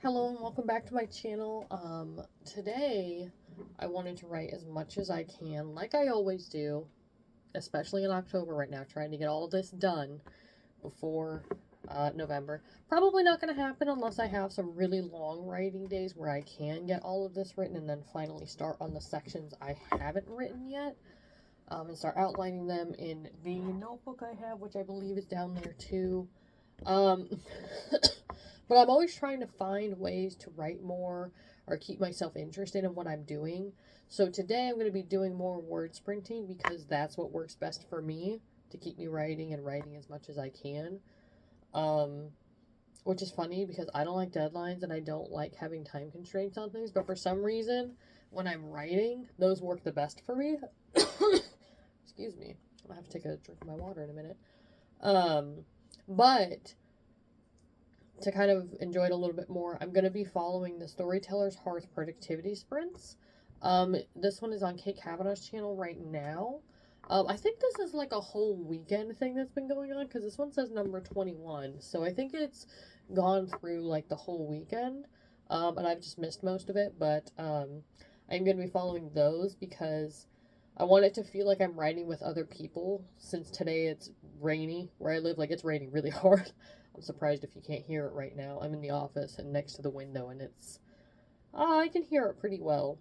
Hello and welcome back to my channel. Today I wanted to write as much as I can, like I always do, especially in October right now, trying to get all this done before November. Probably not going to happen unless I have some really long writing days where I can get all of this written and then finally start on the sections I haven't written yet, and start outlining them in the notebook I have, which I believe is down there too. Um, but I'm always trying to find ways to write more or keep myself interested in what I'm doing. So today I'm going to be doing more word sprinting because that's what works best for me to keep me writing and writing as much as I can. Um, which is funny because I don't like deadlines and I don't like having time constraints on things, but for some reason, when I'm writing, those work the best for me. Excuse me. I'll have to take a drink of my water in a minute. But to kind of enjoy it a little bit more, I'm going to be following the Storyteller's Hearth productivity sprints. This one is on Kate Kavanaugh's channel right now. I think this is like a whole weekend thing that's been going on because this one says number 21. So I think it's gone through like the whole weekend. And I've just missed most of it, but I'm going to be following those because I want it to feel like I'm writing with other people since today it's rainy where I live. Like, it's raining really hard. I'm surprised if you can't hear it right now. I'm in the office and next to the window and it's, I can hear it pretty well.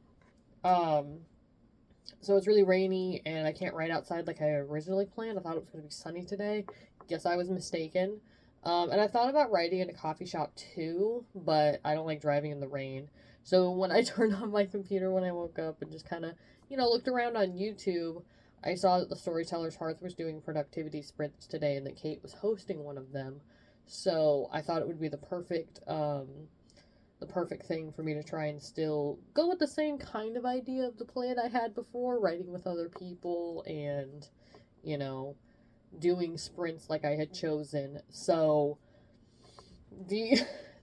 So it's really rainy and I can't write outside like I originally planned. I thought it was going to be sunny today. Guess I was mistaken. And I thought about writing in a coffee shop too, but I don't like driving in the rain. So when I turned on my computer when I woke up and just kind of, looked around on YouTube, I saw that the Storyteller's Hearth was doing productivity sprints today and that Kate was hosting one of them. So I thought it would be the perfect thing for me to try and still go with the same kind of idea of the plan I had before, writing with other people and, doing sprints like I had chosen. So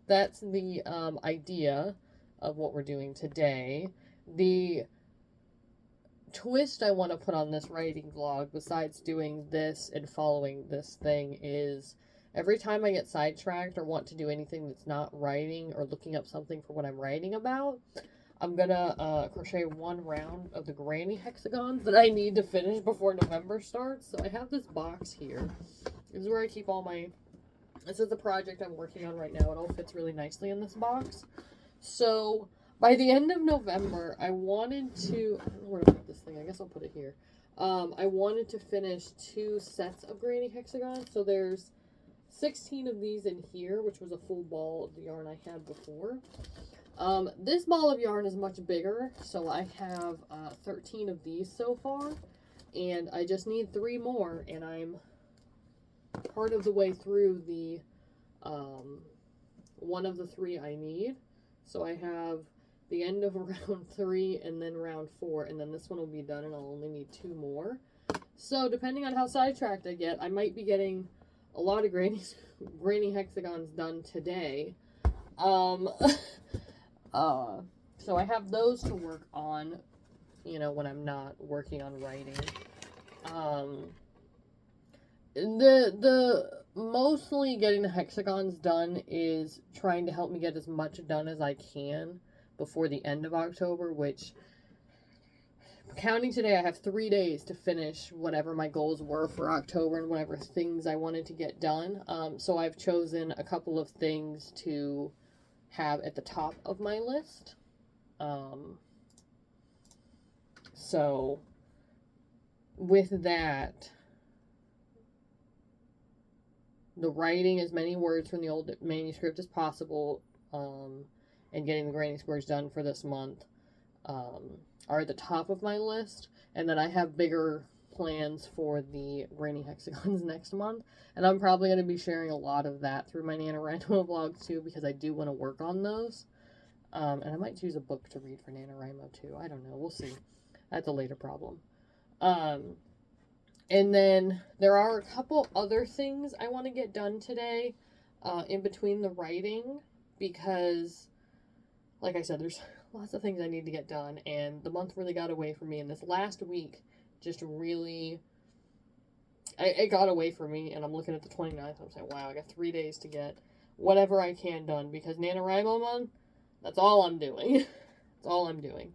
that's the idea of what we're doing today. The twist I want to put on this writing vlog, besides doing this and following this thing, is every time I get sidetracked or want to do anything that's not writing or looking up something for what I'm writing about, I'm gonna crochet one round of the granny hexagons that I need to finish before November starts. So I have this box here. This is where I keep all my... This is the project I'm working on right now. It all fits really nicely in this box. So by the end of November, I wanted to... I don't know where to put this thing. I guess I'll put it here. I wanted to finish 2 sets of granny hexagons. So there's 16 of these in here, which was a full ball of the yarn I had before. This ball of yarn is much bigger, so I have 13 of these so far, and I just need 3 more, and I'm part of the way through the one of the 3 I need. So I have the end of round 3 and then round 4, and then this one will be done, and I'll only need 2 more. So depending on how sidetracked I get, I might be getting a lot of granny hexagons done today. So I have those to work on, when I'm not working on writing. The mostly getting the hexagons done is trying to help me get as much done as I can before the end of October, which, counting today, I have 3 days to finish whatever my goals were for October and whatever things I wanted to get done. So I've chosen a couple of things to have at the top of my list. So with that, the writing as many words from the old manuscript as possible, and getting the granny squares done for this month, are at the top of my list. And then I have bigger plans for the granny hexagons next month, and I'm probably going to be sharing a lot of that through my NaNoWriMo vlogs too, because I do want to work on those. And I might choose a book to read for NaNoWriMo too. I don't know. We'll see. That's a later problem. And then there are a couple other things I want to get done today, in between the writing, because, like I said, there's lots of things I need to get done, and the month really got away from me, and this last week just really, it got away from me, and I'm looking at the 29th, I'm saying, wow, I got 3 days to get whatever I can done, because NaNoWriMo month, that's all I'm doing. That's all I'm doing.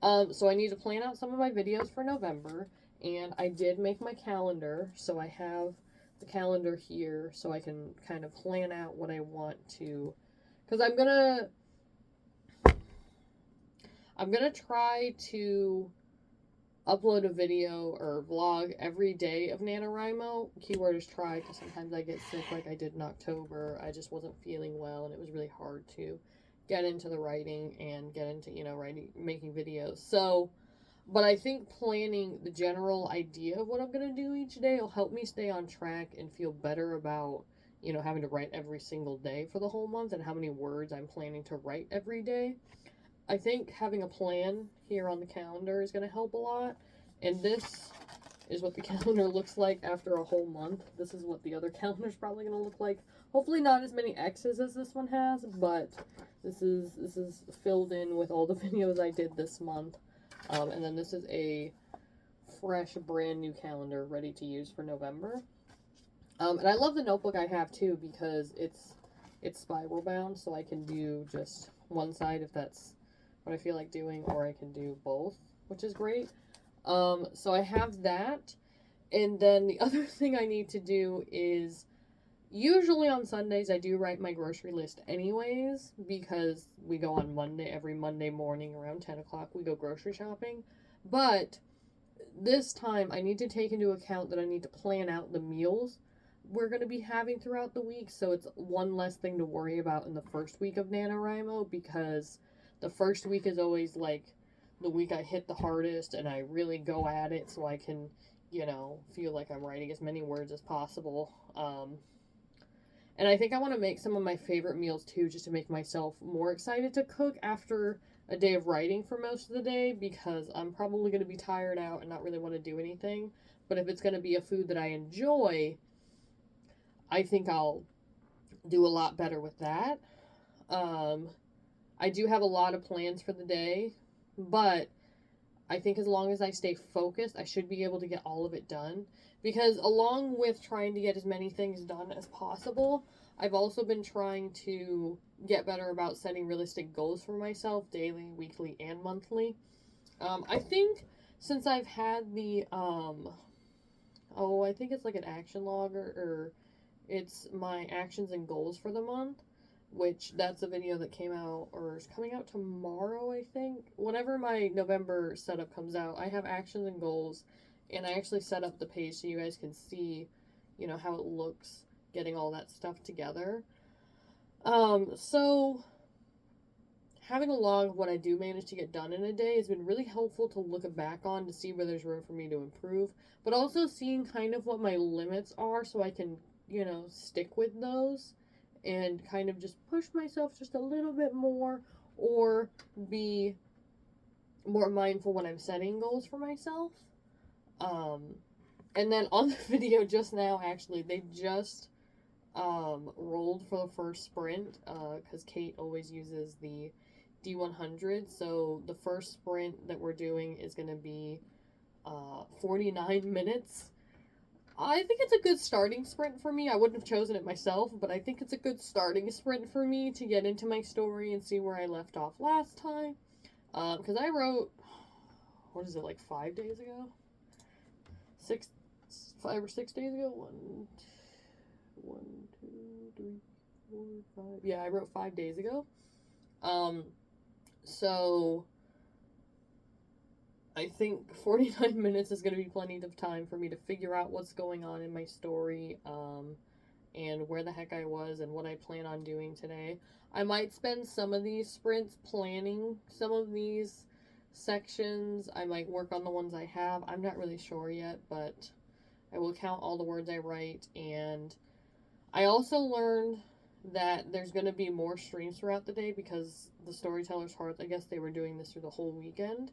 So I need to plan out some of my videos for November, and I did make my calendar, so I have the calendar here so I can kind of plan out what I want to, because I'm gonna try to upload a video or vlog every day of NaNoWriMo. Keyword is try, because sometimes I get sick like I did in October. I just wasn't feeling well, and it was really hard to get into the writing and get into, making videos. So, but I think planning the general idea of what I'm going to do each day will help me stay on track and feel better about, having to write every single day for the whole month and how many words I'm planning to write every day. I think having a plan here on the calendar is going to help a lot. And this is what the calendar looks like after a whole month. This is what the other calendar is probably going to look like. Hopefully not as many X's as this one has, but this is filled in with all the videos I did this month. And then this is a fresh, brand new calendar ready to use for November. And I love the notebook I have too, because it's spiral bound, so I can do just one side if that's what I feel like doing, or I can do both, which is great. So I have that. And then the other thing I need to do is, usually on Sundays I do write my grocery list anyways, because we go on every Monday morning around 10 o'clock we go grocery shopping. But this time I need to take into account that I need to plan out the meals we're going to be having throughout the week, so it's one less thing to worry about in the first week of NaNoWriMo, because the first week is always like the week I hit the hardest and I really go at it, so I can, feel like I'm writing as many words as possible. And I think I want to make some of my favorite meals too, just to make myself more excited to cook after a day of writing for most of the day, because I'm probably going to be tired out and not really want to do anything. But if it's going to be a food that I enjoy, I think I'll do a lot better with that. I do have a lot of plans for the day, but I think as long as I stay focused, I should be able to get all of it done. Because along with trying to get as many things done as possible, I've also been trying to get better about setting realistic goals for myself, daily, weekly, and monthly. I think since I've had the, I think it's like an action log, or it's my actions and goals for the month, which that's a video that came out, or is coming out tomorrow, I think. Whenever my November setup comes out, I have actions and goals, and I actually set up the page so you guys can see, how it looks, getting all that stuff together. So having a log of what I do manage to get done in a day has been really helpful to look back on, to see where there's room for me to improve, but also seeing kind of what my limits are, so I can, stick with those and kind of just push myself just a little bit more, or be more mindful when I'm setting goals for myself. And then on the video just now, actually, they just rolled for the first sprint, because Kate always uses the D100, so the first sprint that we're doing is going to be 49 minutes. I think it's a good starting sprint for me. I wouldn't have chosen it myself, but I think it's a good starting sprint for me to get into my story and see where I left off last time. Because I wrote, 5 days ago? 5 or 6 days ago? 1, 2, 3, 4, 5. Yeah, I wrote 5 days ago. So I think 49 minutes is going to be plenty of time for me to figure out what's going on in my story, and where the heck I was and what I plan on doing today. I might spend some of these sprints planning some of these sections. I might work on the ones I have. I'm not really sure yet, but I will count all the words I write. And I also learned that there's going to be more streams throughout the day, because the Storyteller's Hearth, I guess they were doing this through the whole weekend.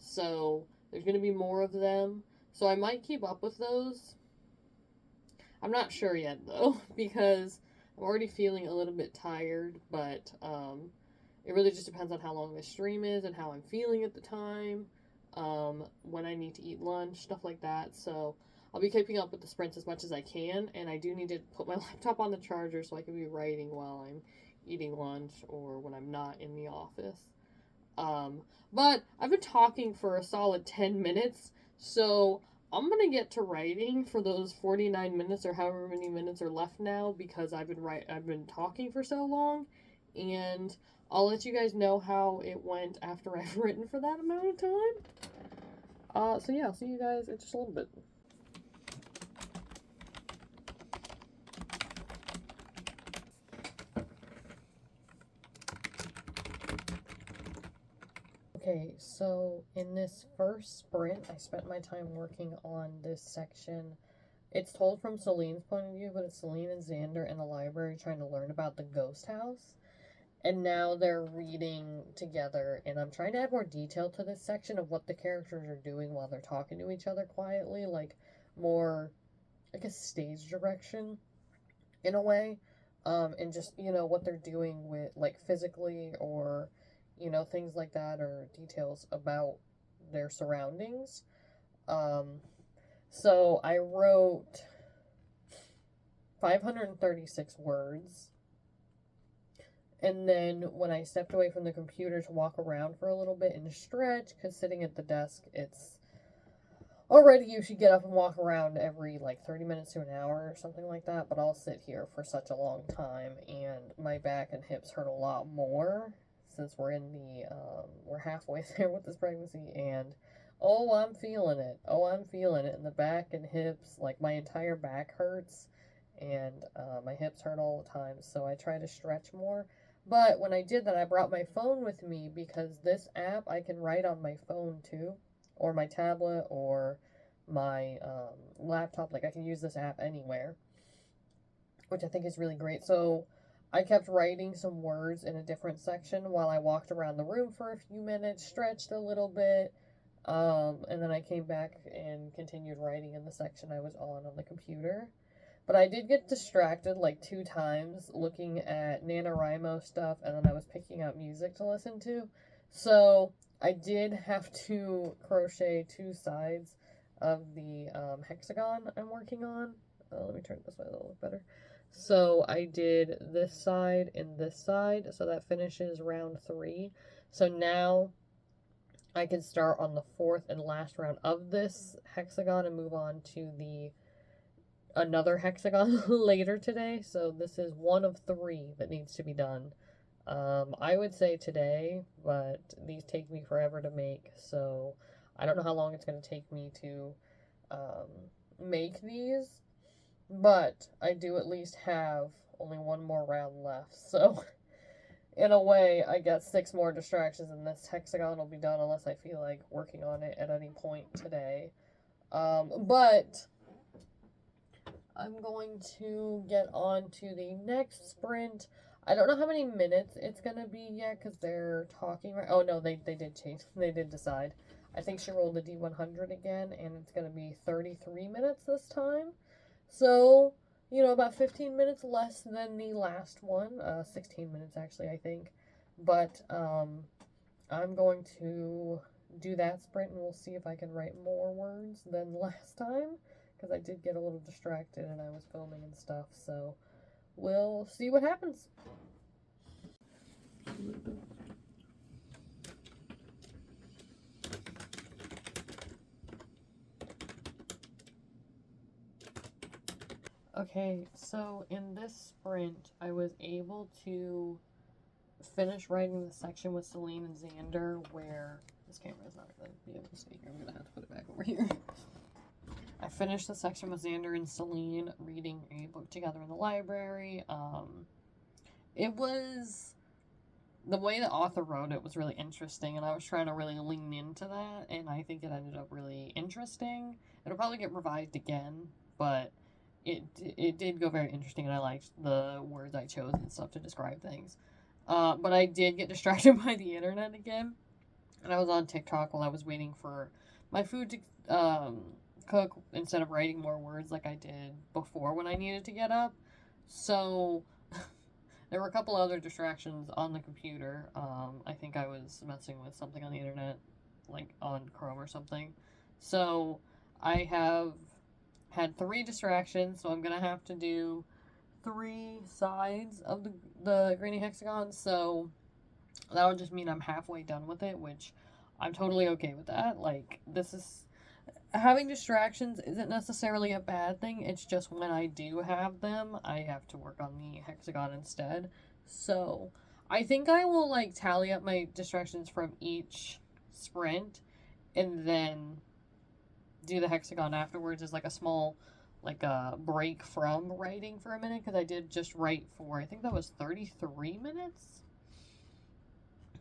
So there's going to be more of them. So I might keep up with those. I'm not sure yet, though, because I'm already feeling a little bit tired, but it really just depends on how long the stream is and how I'm feeling at the time, when I need to eat lunch, stuff like that. So I'll be keeping up with the sprints as much as I can, and I do need to put my laptop on the charger so I can be writing while I'm eating lunch or when I'm not in the office. But I've been talking for a solid 10 minutes, so I'm gonna get to writing for those 49 minutes or however many minutes are left now because I've been talking for so long, and I'll let you guys know how it went after I've written for that amount of time. So yeah, I'll see you guys in just a little bit. Okay, so in this first sprint, I spent my time working on this section. It's told from Celine's point of view, but it's Celine and Xander in the library trying to learn about the ghost house. And now they're reading together, and I'm trying to add more detail to this section of what the characters are doing while they're talking to each other quietly, like more like a stage direction in a way. And just, what they're doing with, like, physically or, things like that, or details about their surroundings. So I wrote 536 words. And then when I stepped away from the computer to walk around for a little bit and stretch, because sitting at the desk, it's already you should get up and walk around every 30 minutes to an hour or something like that, but I'll sit here for such a long time, and my back and hips hurt a lot more since we're we're halfway there with this pregnancy, and I'm feeling it. I'm feeling it in the back and hips, my entire back hurts, and my hips hurt all the time, so I try to stretch more. But when I did that, I brought my phone with me because this app I can write on my phone too, or my tablet, or my laptop. I can use this app anywhere, which I think is really great. So I kept writing some words in a different section while I walked around the room for a few minutes, stretched a little bit, and then I came back and continued writing in the section I was on the computer. But I did get distracted 2 times looking at NaNoWriMo stuff, and then I was picking out music to listen to. So I did have to crochet 2 sides of the hexagon I'm working on. Let me turn it this way a little better. So I did this side and this side, so that finishes round 3. So now I can start on the 4th and last round of this hexagon and move on to another hexagon later today. So this is 1 of 3 that needs to be done. I would say today, but these take me forever to make, so I don't know how long it's going to take me to make these, but I do at least have only 1 more round left, so in a way, I got 6 more distractions, and this hexagon will be done unless I feel like working on it at any point today. But I'm going to get on to the next sprint. I don't know how many minutes it's going to be yet because they're talking right. Oh, no, they did change. They did decide. I think she rolled the D100 again, and it's going to be 33 minutes this time. So, about 15 minutes less than the last one. 16 minutes, actually, I think. But I'm going to do that sprint, and we'll see if I can write more words than last time, because I did get a little distracted and I was filming and stuff, so we'll see what happens. Okay, so in this sprint, I was able to finish writing the section with Celine and Xander where this camera is not going to be able to see here. I'm going to have to put it back over here. I finished the section with Xander and Celine reading a book together in the library. It was, the way the author wrote it was really interesting, and I was trying to really lean into that, and I think it ended up really interesting. It'll probably get revised again, but it did go very interesting, and I liked the words I chose and stuff to describe things. But I did get distracted by the internet again, and I was on TikTok while I was waiting for my food to cook instead of writing more words like I did before when I needed to get up. So there were a couple other distractions on the computer. I think I was messing with something on the internet, on Chrome or something. So I have had 3 distractions, so I'm going to have to do 3 sides of the granny hexagon, so that would just mean I'm halfway done with it, which I'm totally okay with that. Like, this is... Having distractions isn't necessarily a bad thing, it's just when I do have them, I have to work on the hexagon instead. So, I think I will, like, tally up my distractions from each sprint, and then do the hexagon afterwards as, like, a small, like, a break from writing for a minute, because I did just write for, I think that was 33 minutes?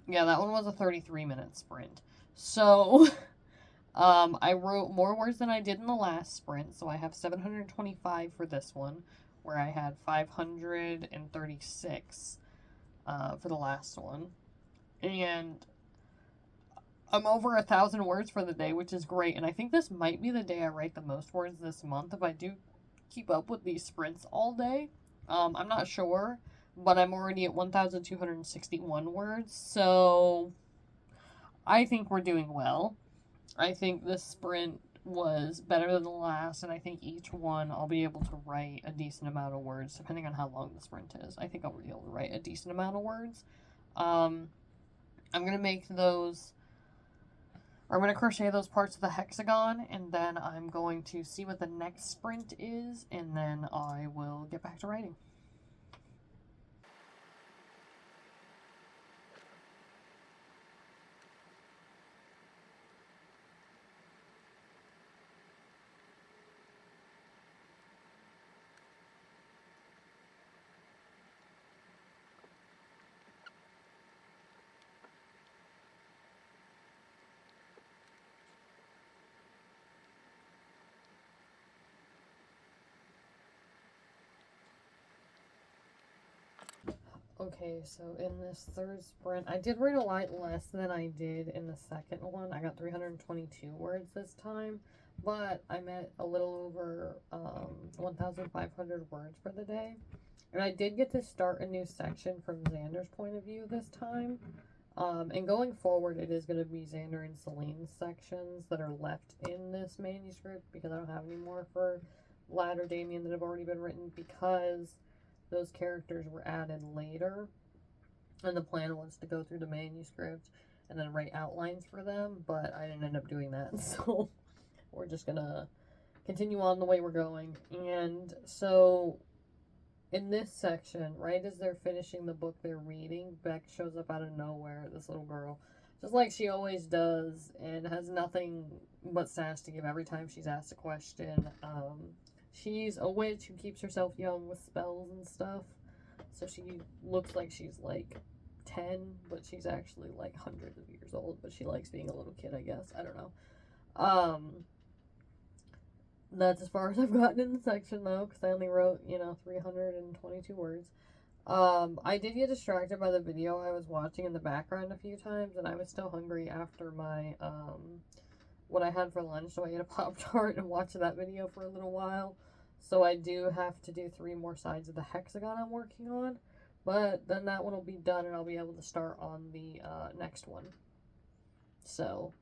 Yeah, that one was a 33-minute sprint. So... I wrote more words than I did in the last sprint, so I have 725 for this one, where I had 536 for the last one. And I'm over 1,000 words for the day, which is great, and I think this might be the day I write the most words this month if I do keep up with these sprints all day. I'm not sure, but I'm already at 1,261 words, so I think we're doing well. I think this sprint was better than the last, and I think each one I'll be able to write a decent amount of words, depending on how long the sprint is. I think I'll be able to write a decent amount of words. I'm going to make those, or I'm going to crochet those parts of the hexagon, and then I'm going to see what the next sprint is, and then I will get back to writing. Okay, so in this third sprint, I did write a lot less than I did in the second one. I got 322 words this time, but I'm at a little over 1,500 words for the day. And I did get to start a new section from Xander's point of view this time. And going forward, it is going to be Xander and Celine's sections that are left in this manuscript, because I don't have any more for Lad or Damien that have already been written, because those characters were added later, and the plan was to go through the manuscript and then write outlines for them, but I didn't end up doing that, so we're just gonna continue on the way we're going. And so in this section, right as they're finishing the book they're reading, Beck shows up out of nowhere, this little girl, just like she always does, and has nothing but sass to give every time she's asked a question. She's a witch who keeps herself young with spells and stuff. So she looks like she's like 10, but she's actually like hundreds of years old. But she likes being a little kid, I guess. I don't know. That's as far as I've gotten in the section, though, because I only wrote, 322 words. I did get distracted by the video I was watching in the background a few times, and I was still hungry after my, what I had for lunch, so I ate a Pop-Tart and watched that video for a little while. So I do have to do 3 more sides of the hexagon I'm working on, but then that one will be done and I'll be able to start on the next one. So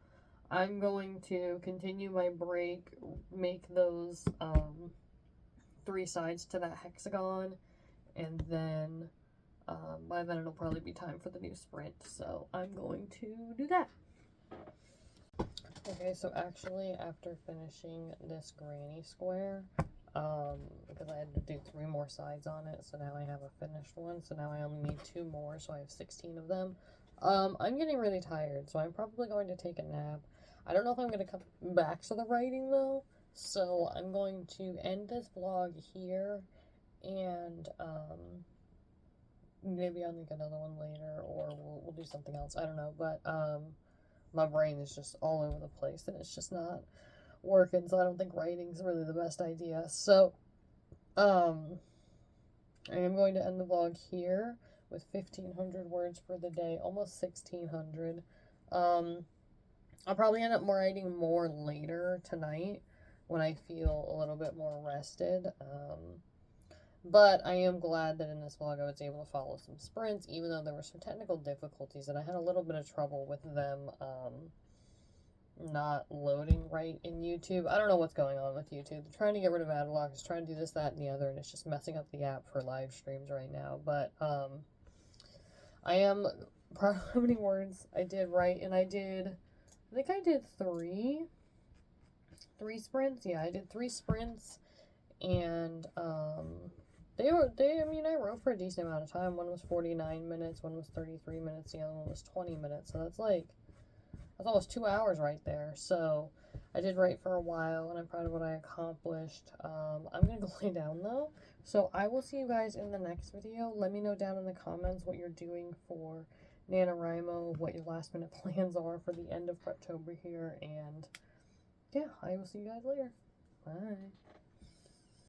I'm going to continue my break, make those 3 sides to that hexagon, and then by then it'll probably be time for the new sprint, so I'm going to do that. Okay, so actually, after finishing this granny square, because I had to do 3 more sides on it, so now I have a finished one, so now I only need 2 more, so I have 16 of them. I'm getting really tired, so I'm probably going to take a nap. I don't know if I'm going to come back to the writing, though, so I'm going to end this vlog here, and, maybe I'll make another one later, or we'll do something else, I don't know, but, my brain is just all over the place, and it's just not working, so I don't think writing's really the best idea. So, I am going to end the vlog here with 1,500 words for the day, almost 1,600. I'll probably end up writing more later tonight when I feel a little bit more rested. But I am glad that in this vlog I was able to follow some sprints, even though there were some technical difficulties, and I had a little bit of trouble with them, not loading right in YouTube. I don't know what's going on with YouTube. They're trying to get rid of ad blocks, trying to do this, that, and the other, and it's just messing up the app for live streams right now. But I am proud of how many words I did right, and I think I did three sprints. Yeah, I did 3 sprints, and I mean, I wrote for a decent amount of time. One was 49 minutes, one was 33 minutes, the other one was 20 minutes. So that's almost 2 hours right there. So I did write for a while, and I'm proud of what I accomplished. I'm gonna go lay down though. So I will see you guys in the next video. Let me know down in the comments what you're doing for NaNoWriMo, what your last minute plans are for the end of Preptober here, and yeah, I will see you guys later. Bye.